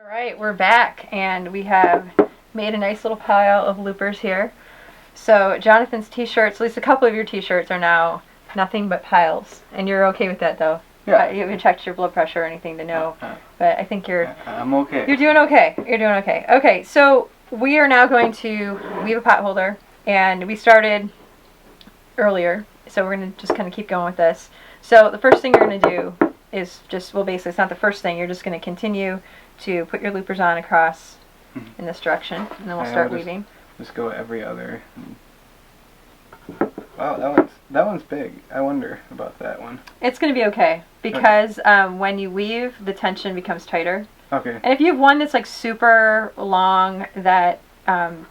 Alright, we're back and we have made a nice little pile of loopers here. So Jonathan's t-shirts, at least a couple of your t-shirts are now nothing but piles. And you're okay with that though? Yeah. You haven't checked your blood pressure or anything to know. But I think I'm okay. You're doing okay. You're doing okay. Okay, so we are now going to weave a pot holder, and we started earlier, so we're going to just kind of keep going with this. So the first thing you're going to do is just, well, basically it's not the first thing, you're just going to continue to put your loopers on across in this direction, and then we'll start weaving. Just go every other. Wow, that one's big. I wonder about that one. It's going to be okay, because when you weave, the tension becomes tighter. Okay. And if you have one that's like super long that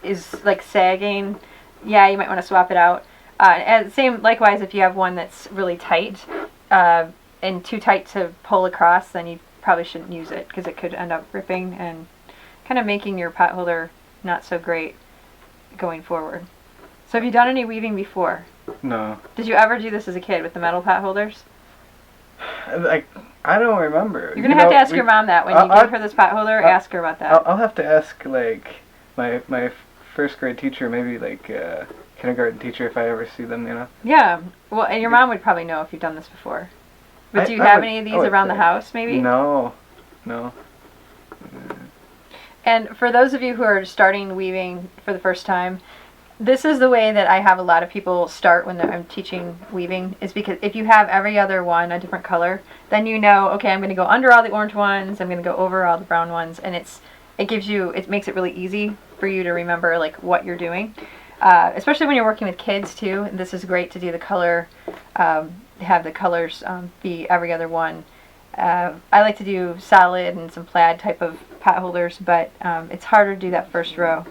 is like sagging, yeah, you might want to swap it out. And same, likewise, if you have one that's really tight and too tight to pull across, then you probably shouldn't use it because it could end up ripping and kind of making your pot holder not so great going forward. So have you done any weaving before? No. Did you ever do this as a kid with the metal pot holders? I don't remember. You're going to have to ask your mom that when you give her this pot holder. Ask her about that. I'll have to ask like my first grade teacher, maybe like kindergarten teacher, if I ever see them, you know. Yeah. Well, and your mom would probably know if you've done this before. But do you have any of these around the house, maybe? No. And for those of you who are starting weaving for the first time, this is the way that I have a lot of people start when I'm teaching weaving, is because if you have every other one a different color, then you know, okay, I'm going to go under all the orange ones, I'm going to go over all the brown ones, and it makes it really easy for you to remember like what you're doing. Especially when you're working with kids too. This is great to do the color, have the colors be every other one. I like to do solid and some plaid type of pot holders, but it's harder to do that first row.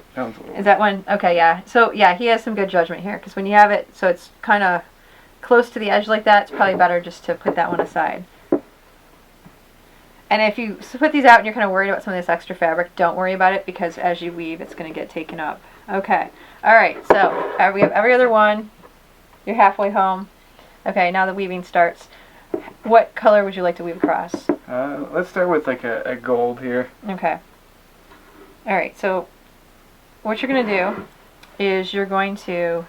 Is that one? Okay, yeah. So yeah, he has some good judgment here, because when you have it so it's kind of close to the edge like that, it's probably better just to put that one aside. And if you put these out and you're kind of worried about some of this extra fabric, don't worry about it, because as you weave, it's going to get taken up. Okay. All right. So we have every other one. You're halfway home. Okay. Now the weaving starts. What color would you like to weave across? Let's start with like a gold here. Okay. All right. So what you're going to do is you're going to,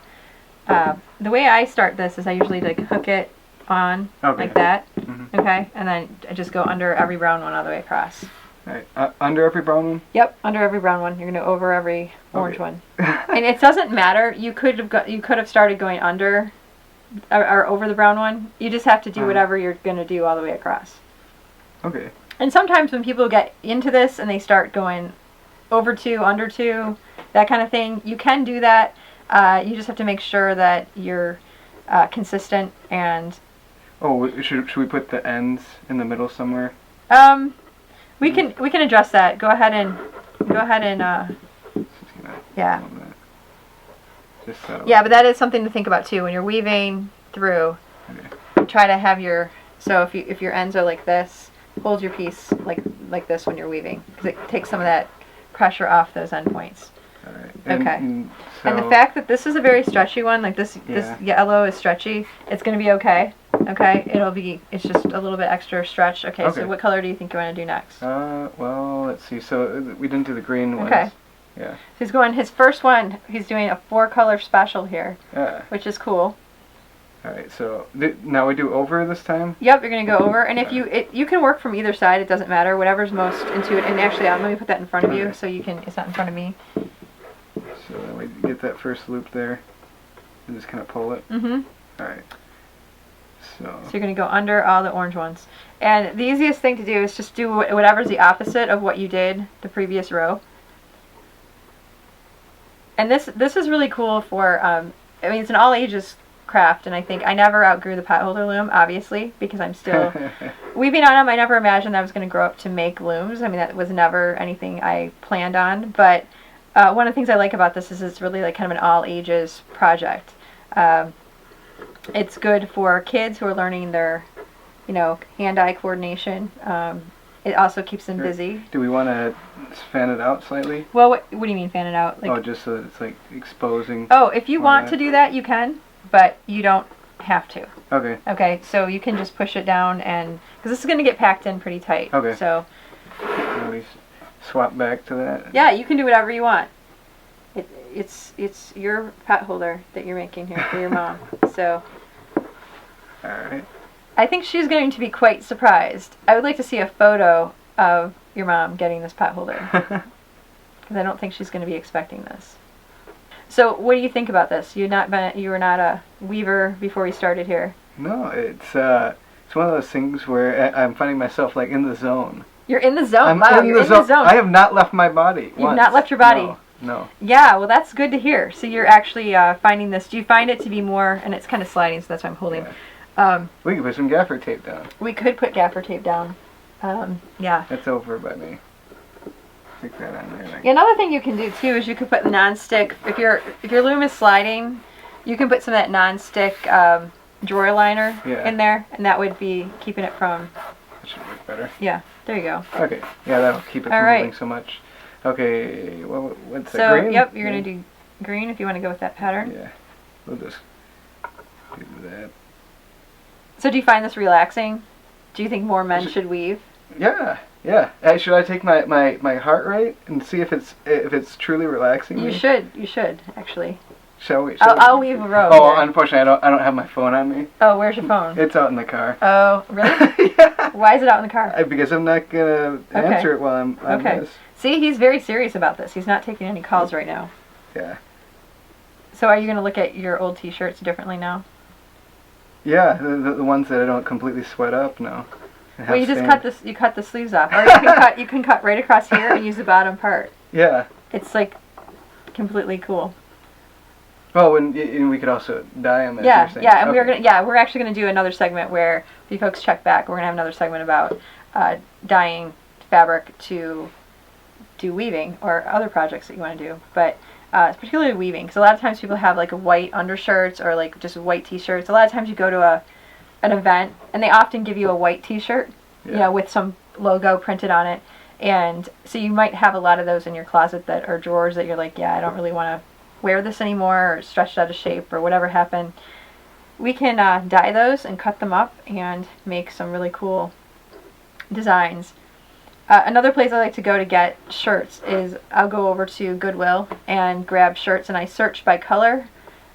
the way I start this is I usually like hook it on like that. Mm-hmm. Okay. And then I just go under every brown one all the way across. All right. Under every brown one? Yep, under every brown one. You're going to over every orange one. And it doesn't matter. You could have started going under or over the brown one. You just have to do whatever you're going to do all the way across. Okay. And sometimes when people get into this and they start going over two, under two, that kind of thing, you can do that. You just have to make sure that you're consistent and... Oh, should we put the ends in the middle somewhere? We can address that. Go ahead and yeah. Yeah, but that is something to think about too when you're weaving through. Okay. Try to have if your ends are like this, hold your piece like this when you're weaving, because it takes some of that pressure off those end points. All right. Okay. And the fact that this is a very stretchy one, like this yellow is stretchy, it's going to be okay. Okay, it's just a little bit extra stretch. Okay, so what color do you think you want to do next? Well, let's see. So we didn't do the green ones. Okay. Yeah. So his first one, he's doing a 4-color special here. Yeah. Which is cool. All right, so now we do over this time? Yep, you're going to go over. And if you can work from either side, it doesn't matter. Whatever's most intuitive. And actually, let me put that in front of you so it's not in front of me. So then we get that first loop there and just kind of pull it. Mm-hmm. All right. So you're going to go under all the orange ones. And the easiest thing to do is just do whatever's the opposite of what you did the previous row. And this is really cool for, I mean, it's an all ages craft, and I think I never outgrew the pot holder loom, obviously, because I'm still weaving on them. I never imagined I was going to grow up to make looms. I mean, that was never anything I planned on, but one of the things I like about this is it's really like kind of an all ages project. It's good for kids who are learning their, hand-eye coordination. It also keeps them busy. Do we want to fan it out slightly? Well, what do you mean fan it out? Like, just so that it's like exposing. Oh, if you want to do that, you can, but you don't have to. Okay. Okay, so you can just push it down, and because this is going to get packed in pretty tight. Okay. So swap back to that? Yeah, you can do whatever you want. It's your pot holder that you're making here for your mom. So. Alright. I think she's going to be quite surprised. I would like to see a photo of your mom getting this pot holder. Because I don't think she's going to be expecting this. So, what do you think about this? You were not a weaver before we started here. No, it's one of those things where I'm finding myself like in the zone. You're in the zone. I'm wow, in you're the in zone. the zone. I have not left my body. You've not left your body. No. Yeah, well, that's good to hear. So you're actually finding this. Do you find it to be more? And it's kind of sliding, so that's why I'm holding. Yeah. We could put some gaffer tape down. We could put gaffer tape down. Yeah. It's over by me. Stick that on there. Yeah, another thing you can do too is you could put non-stick. If your loom is sliding, you can put some of that non-stick drawer liner in there, and that would be keeping it from. That should work better. Yeah, there you go. Okay, yeah, that'll keep it from moving so much. Okay, what's that? So green? Yep, you're gonna do green if you want to go with that pattern. Yeah, we'll just do that. So do you find this relaxing? Do you think more men should weave? Yeah. Should I take my heart rate and see if it's truly relaxing? You should actually. Shall we? I'll weave a row. Oh, unfortunately, I don't have my phone on me. Oh, where's your phone? It's out in the car. Oh, really? Yeah. Why is it out in the car? Because I'm not gonna answer it while I'm on this. See, he's very serious about this. He's not taking any calls right now. Yeah. So are you gonna look at your old T-shirts differently now? Yeah, the ones that I don't completely sweat up now. Well, you just cut the sleeves off, or you can cut right across here and use the bottom part. Yeah. It's like completely cool. Oh, and we could also dye them. Yeah, and we're actually gonna do another segment where if you folks check back, we're gonna have another segment about dyeing fabric to do weaving or other projects that you want to do, but particularly weaving, because a lot of times people have like white undershirts or like just white T-shirts. A lot of times you go to an event and they often give you a white T-shirt, you know, with some logo printed on it, and so you might have a lot of those in your closet that are drawers that you're like, yeah, I don't really want to wear this anymore, or stretched out of shape, or whatever happened. We can dye those and cut them up and make some really cool designs. Another place I like to go to get shirts is I'll go over to Goodwill and grab shirts, and I search by color,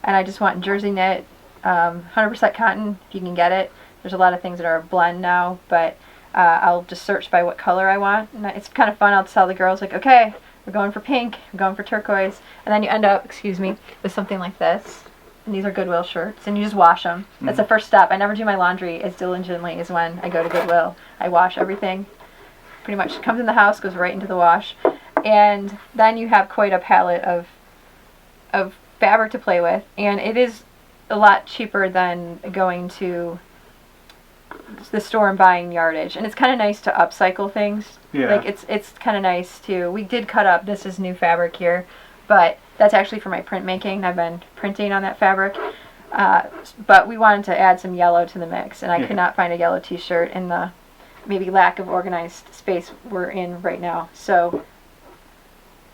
and I just want jersey knit, 100% cotton if you can get it. There's a lot of things that are a blend now, but I'll just search by what color I want, and it's kind of fun. I'll tell the girls like, okay, we're going for pink, we're going for turquoise, and then you end up, with something like this. And these are Goodwill shirts, and you just wash them. That's the first step. I never do my laundry as diligently as when I go to Goodwill. I wash everything. Pretty much comes in the house, goes right into the wash, and then you have quite a palette of fabric to play with, and it is a lot cheaper than going to the store and buying yardage, and it's kind of nice to upcycle things. Yeah. Like it's kind of nice too. We did cut up. This is new fabric here, but that's actually for my printmaking. I've been printing on that fabric, but we wanted to add some yellow to the mix, and I could not find a yellow T-shirt in the maybe lack of organized space we're in right now. So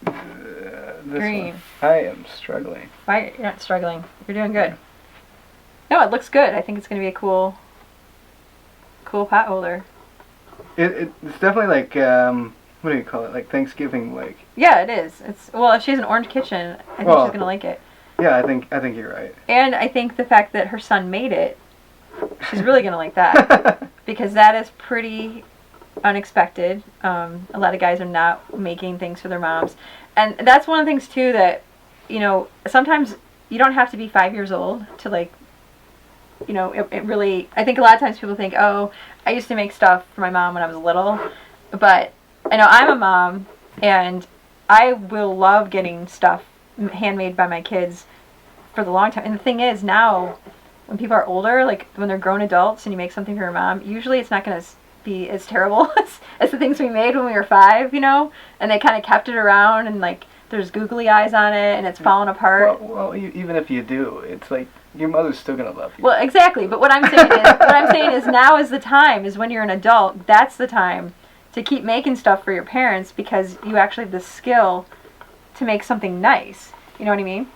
green. One. I am struggling. Why you're not struggling? You're doing good. No, it looks good. I think it's going to be a cool pot holder. It's definitely like what do you call it? Like Thanksgiving, like. Yeah, it is. Well, if she has an orange kitchen, I think she's gonna like it. Yeah, I think you're right. And I think the fact that her son made it, she's really gonna like that because that is pretty unexpected. A lot of guys are not making things for their moms, and that's one of the things too that, you know, sometimes you don't have to be 5 years old to like. You know, it really. I think a lot of times people think, oh, I used to make stuff for my mom when I was little, but I know I'm a mom, and I will love getting stuff handmade by my kids for the long time. And the thing is, now, when people are older, like when they're grown adults and you make something for your mom, usually it's not going to be as terrible as the things we made when we were 5, you know? And they kind of kept it around, and like there's googly eyes on it, and it's falling apart. Well, even if you do, it's like your mother's still going to love you. Well, exactly. But what I'm saying is now is the time, is when you're an adult, that's the time to keep making stuff for your parents, because you actually have the skill to make something nice. You know what I mean?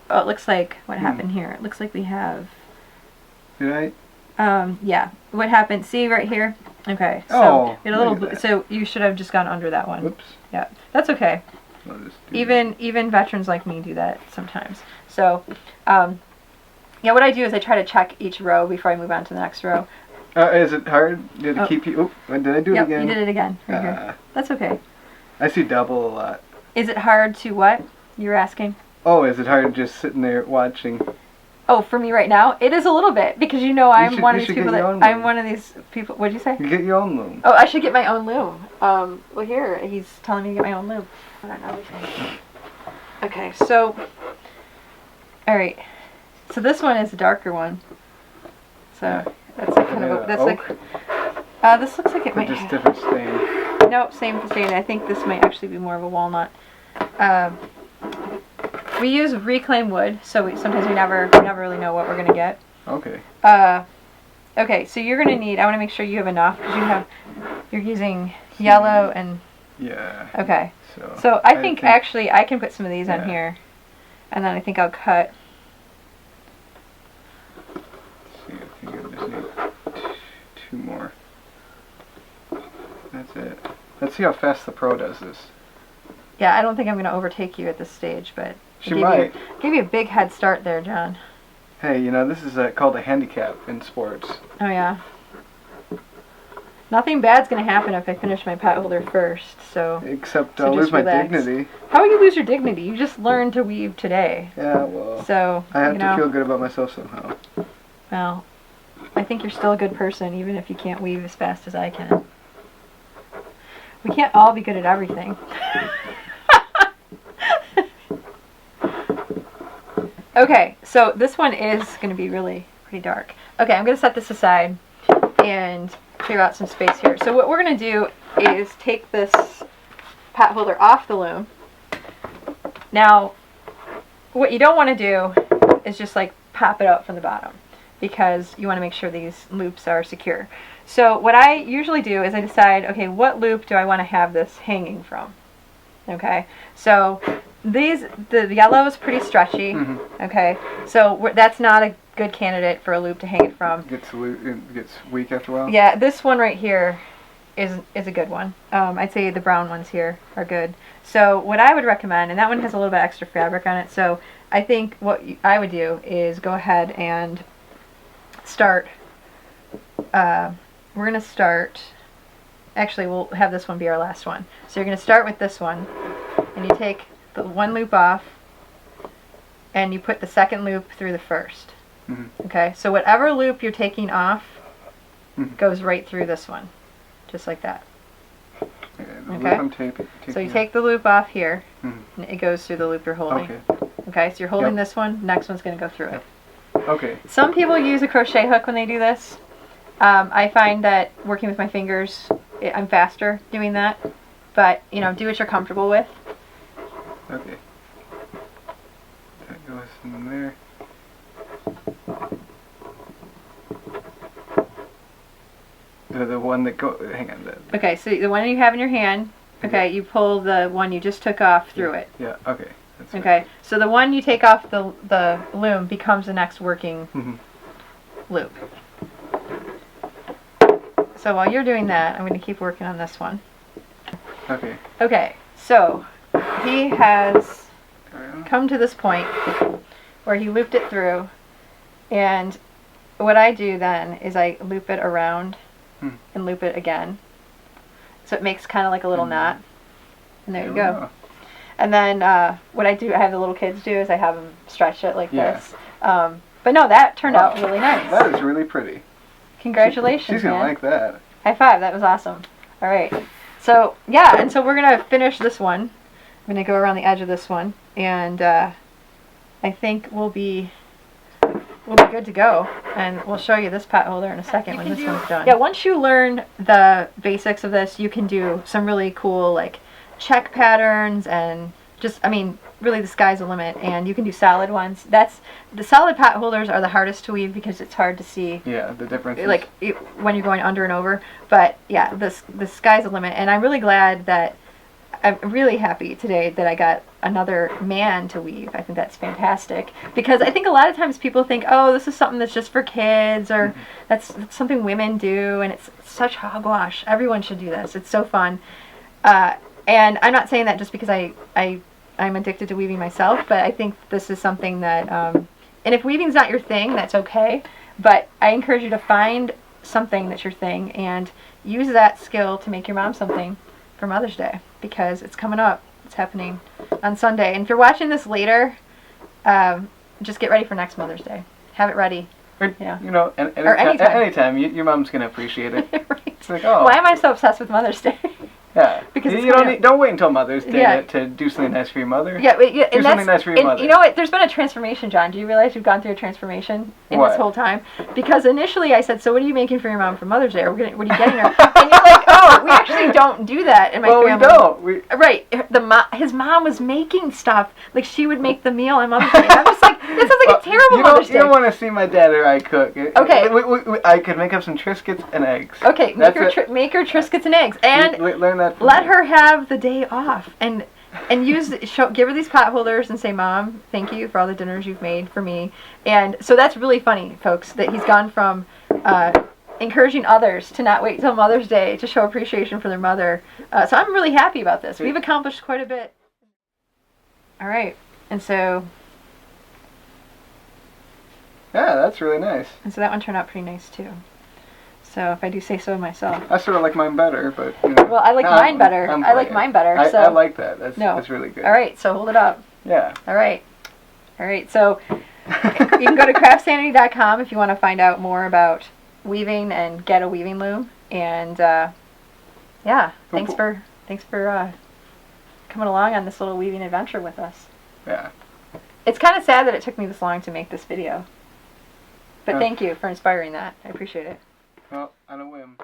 Oh, it looks like what happened here. It looks like we have. Did I? Yeah. What happened? See right here. Okay, so Oh, you had a little. look at that. So you should have just gone under that one. Whoops. Yeah, that's okay. I'll just do Even veterans like me do that sometimes. So, yeah, what I do is I try to check each row before I move on to the next row. Is it hard? Did it keep you? Oop, did I do it again? You did it again. Right here. That's okay. I see double a lot. Is it hard to what? You were asking? Oh, is it hard just sitting there watching? Oh, for me right now, it is a little bit because I'm one of these people I'm one of these people. What'd you say? You get your own loom. Oh, I should get my own loom. Well, here he's telling me to get my own loom. I don't know. Okay, so, all right. So this one is a darker one. So that's like kind of that's oak? like. This looks like it might. Just different stain. Nope, same stain. I think this might actually be more of a walnut. We use reclaimed wood, so sometimes we never really know what we're gonna get. Okay. Okay, so you're gonna need. I want to make sure you have enough because you're using yellow and. Yeah. Okay. So I think actually I can put some of these on here, and then I think I'll cut. Let's see, I think I just need 2 more. That's it. Let's see how fast the pro does this. Yeah, I don't think I'm going to overtake you at this stage, but She might. Give you a big head start there, John. Hey, you know, this is called a handicap in sports. Oh, yeah. Nothing bad's going to happen if I finish my potholder first, so... Except I'll lose my dignity. How will you lose your dignity? You just learned to weave today. Yeah, well... So, I have to feel good about myself somehow. Well, I think you're still a good person, even if you can't weave as fast as I can. We can't all be good at everything. Okay, so this one is going to be pretty dark. Okay, I'm going to set this aside and clear out some space here. So what we're going to do is take this potholder off the loom. Now, what you don't want to do is just like pop it out from the bottom because you want to make sure these loops are secure. So what I usually do is I decide, okay, what loop do I want to have this hanging from? Okay, so the yellow is pretty stretchy. Mm-hmm. Okay, so that's not a good candidate for a loop to hang it from. It gets weak after a while? Yeah, this one right here is a good one. I'd say the brown ones here are good. So what I would recommend, and that one has a little bit extra fabric on it, so I think what I would do is go ahead and start, we're going to start, actually we'll have this one be our last one. So you're going to start with this one, and you take the one loop off, and you put the second loop through the first. Mm-hmm. Okay, so whatever loop you're taking off goes right through this one, just like that. Okay. So you take the loop off here, and it goes through the loop you're holding. Okay. Okay, so you're holding this one, next one's going to go through it. Okay. Some people use a crochet hook when they do this. I find that working with my fingers, I'm faster doing that. But, you know, do what you're comfortable with. Okay. That goes in there. The one that hang on. Okay, so the one you have in your hand, okay, you pull the one you just took off through it. Yeah, okay. That's okay, so the one you take off the loom becomes the next working loop. So while you're doing that, I'm going to keep working on this one. Okay. Okay, so he has come to this point where he looped it through, and what I do then is I loop it around and loop it again. So it makes kind of like a little knot. And there you go. And then what I have the little kids do is I have them stretch it like this. But no, that turned out really nice. That is really pretty. Congratulations, She's going to like that. High five, that was awesome. All right. So, yeah, and so we're going to finish this one. I'm going to go around the edge of this one. And I think we'll be good to go. And we'll show you this potholder in a second when this one's done. Yeah, once you learn the basics of this, you can do some really cool, like, check patterns and just, I mean, really the sky's the limit. And you can do solid ones. The solid potholders are the hardest to weave because it's hard to see. Yeah, the difference. Like when you're going under and over. But yeah, the sky's the limit. And I'm really glad that, I'm really happy today that I another man to weave. I think that's fantastic, because I think a lot of times people think, oh, this is something that's just for kids, or that's something women do, and it's such hogwash. Everyone should do this. It's so fun. And I'm not saying that just because I'm addicted to weaving myself, but I think this is something that, and if weaving's not your thing, that's okay, but I encourage you to find something that's your thing and use that skill to make your mom something for Mother's Day, because it's coming up. It's happening on Sunday. And if you're watching this later, just get ready for next Mother's Day. Have it ready. Or, yeah. You know, anytime your mom's going to appreciate it. Right. It's like, oh. Why am I so obsessed with Mother's Day? Yeah. Because you don't wait until Mother's Day to do something nice for your mother. Yeah, do something nice for your mother. You know what? There's been a transformation, John. Do you realize you've gone through a transformation in this whole time? Because initially I said, so what are you making for your mom for Mother's Day? Or what are you getting her? And you're like, oh, we actually don't do that in my family. Well, we don't. Right. His mom was making stuff. Like, she would make the meal on Mother's Day. And I'm just like, this sounds like a terrible Mother's Day. You don't want to see my dad or I cook. Okay. I could make up some Triscuits and eggs. Okay, make her Triscuits and eggs. And learn that let her have the day off, and give her these pot holders and say, Mom, thank you for all the dinners you've made for me. And so that's really funny, folks, that he's gone from encouraging others to not wait till Mother's Day to show appreciation for their mother. So I'm really happy about this. We've accomplished quite a bit. All right, and so yeah, that's really nice. And so that one turned out pretty nice too. So if I do say so myself. I sort of like mine better, but you know. Well, I like mine better. I like mine better. I like that. That's really good. All right, so hold it up. Yeah. All right. So you can go to CraftSanity.com if you want to find out more about weaving and get a weaving loom. And yeah, thanks for coming along on this little weaving adventure with us. Yeah. It's kind of sad that it took me this long to make this video. But thank you for inspiring that. I appreciate it. Well, on a whim.